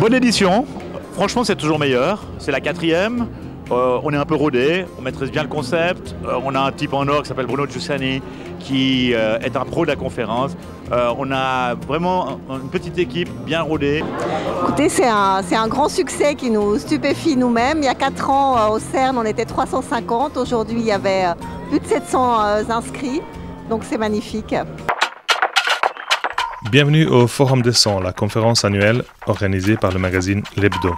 Bonne édition, franchement c'est toujours meilleur, c'est la 4e, on est un peu rodé, on maîtrise bien le concept, on a un type en or qui s'appelle Bruno Giussani qui est un pro de la conférence, on a vraiment une petite équipe bien rodée. Écoutez, c'est un grand succès qui nous stupéfie nous-mêmes. Il y a 4 ans au CERN on était 350, aujourd'hui il y avait plus de 700 inscrits, donc c'est magnifique. Bienvenue au Forum des Sons, la conférence annuelle organisée par le magazine L'Hebdo.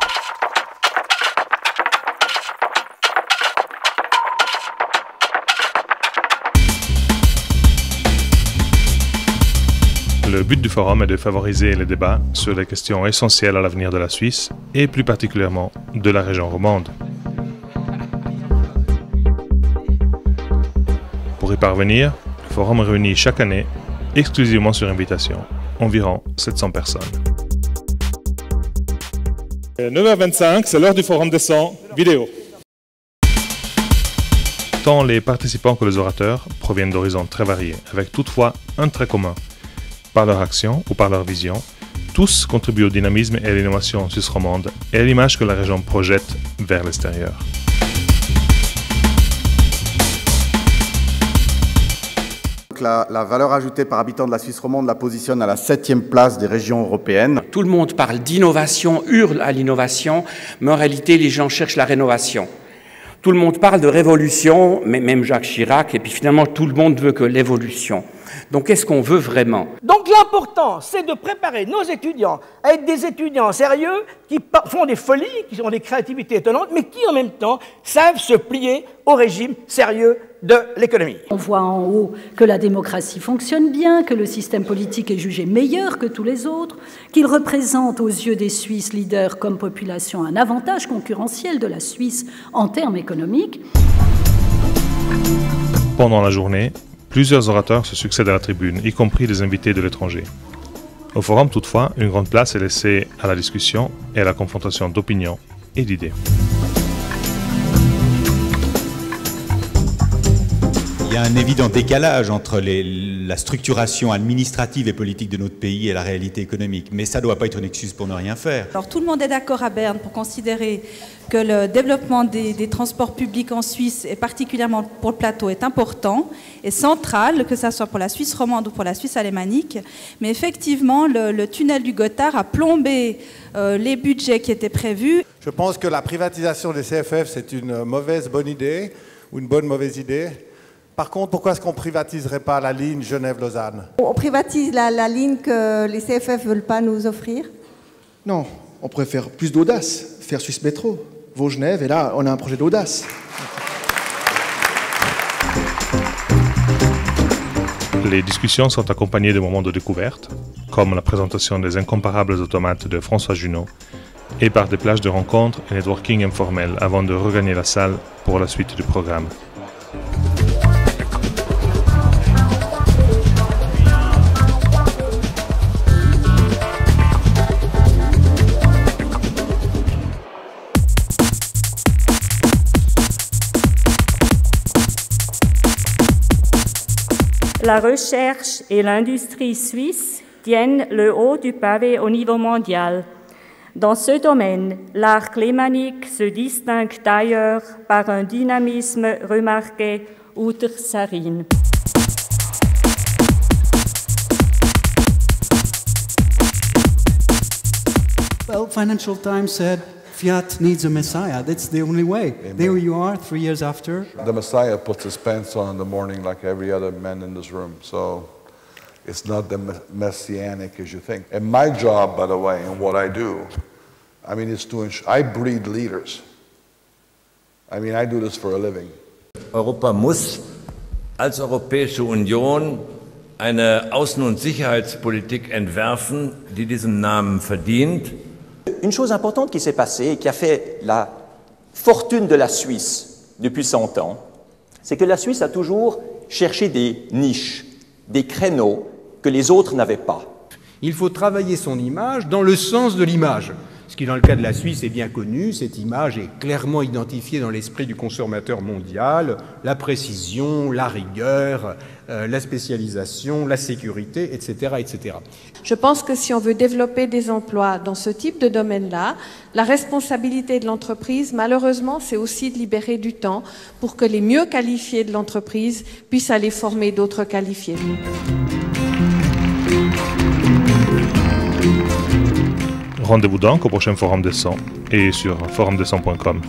Le but du forum est de favoriser les débats sur les questions essentielles à l'avenir de la Suisse et plus particulièrement de la région romande. Pour y parvenir, le forum réunit chaque année, exclusivement sur invitation, environ 700 personnes. 9h25, c'est l'heure du Forum des Sons vidéo. Tant les participants que les orateurs proviennent d'horizons très variés, avec toutefois un trait commun. Par leur action ou par leur vision, tous contribuent au dynamisme et à l'innovation suisse romande et à l'image que la région projette vers l'extérieur. La valeur ajoutée par habitant de la Suisse romande la positionne à la 7e place des régions européennes. Tout le monde parle d'innovation, hurle à l'innovation, mais en réalité, les gens cherchent la rénovation. Tout le monde parle de révolution, mais même Jacques Chirac, et puis finalement, tout le monde veut que l'évolution. Donc, qu'est-ce qu'on veut vraiment? Donc, l'important, c'est de préparer nos étudiants à être des étudiants sérieux qui font des folies, qui ont des créativités étonnantes, mais qui, en même temps, savent se plier au régime sérieux de l'économie. On voit en haut que la démocratie fonctionne bien, que le système politique est jugé meilleur que tous les autres, qu'il représente aux yeux des Suisses leaders comme population un avantage concurrentiel de la Suisse en termes économiques. Pendant la journée, plusieurs orateurs se succèdent à la tribune, y compris des invités de l'étranger. Au forum, toutefois, une grande place est laissée à la discussion et à la confrontation d'opinions et d'idées. Il y a un évident décalage entre la structuration administrative et politique de notre pays et la réalité économique. Mais ça ne doit pas être une excuse pour ne rien faire. Alors tout le monde est d'accord à Berne pour considérer que le développement des transports publics en Suisse, et particulièrement pour le plateau, est important et central, que ce soit pour la Suisse romande ou pour la Suisse alémanique. Mais effectivement, le tunnel du Gothard a plombé les budgets qui étaient prévus. Je pense que la privatisation des CFF, c'est une bonne idée ou une mauvaise idée. Par contre, pourquoi est-ce qu'on ne privatiserait pas la ligne Genève-Lausanne? On privatise la ligne que les CFF ne veulent pas nous offrir? Non, on pourrait faire plus d'audace, faire Suisse Métro, Vaud-Genève, et là, on a un projet d'audace. Les discussions sont accompagnées de moments de découverte, comme la présentation des incomparables automates de François Junot, et par des plages de rencontres et networking informels avant de regagner la salle pour la suite du programme. La recherche et l'industrie suisse tiennent le haut du pavé au niveau mondial. Dans ce domaine, l'art lémanique se distingue d'ailleurs par un dynamisme remarqué outre Sarine. Well, Financial Times said Fiat needs a messiah. That's the only way. Amen. There you are, 3 years after. The messiah puts his pants on in the morning like every other man in this room. So it's not the messianic as you think. And my job, by the way, and what I do, I mean, it's to I breed leaders. I mean, I do this for a living. Europa muss als Europäische Union eine Außen- und Sicherheitspolitik entwerfen, die diesen Namen verdient. Une chose importante qui s'est passée et qui a fait la fortune de la Suisse depuis 100 ans, c'est que la Suisse a toujours cherché des niches, des créneaux que les autres n'avaient pas. Il faut travailler son image dans le sens de l'image. Ce qui dans le cas de la Suisse est bien connu, cette image est clairement identifiée dans l'esprit du consommateur mondial, la précision, la rigueur, la spécialisation, la sécurité, etc., etc. Je pense que si on veut développer des emplois dans ce type de domaine-là, la responsabilité de l'entreprise, malheureusement, c'est aussi de libérer du temps pour que les mieux qualifiés de l'entreprise puissent aller former d'autres qualifiés. Rendez-vous donc au prochain Forum des 100 et sur forumdes100.com.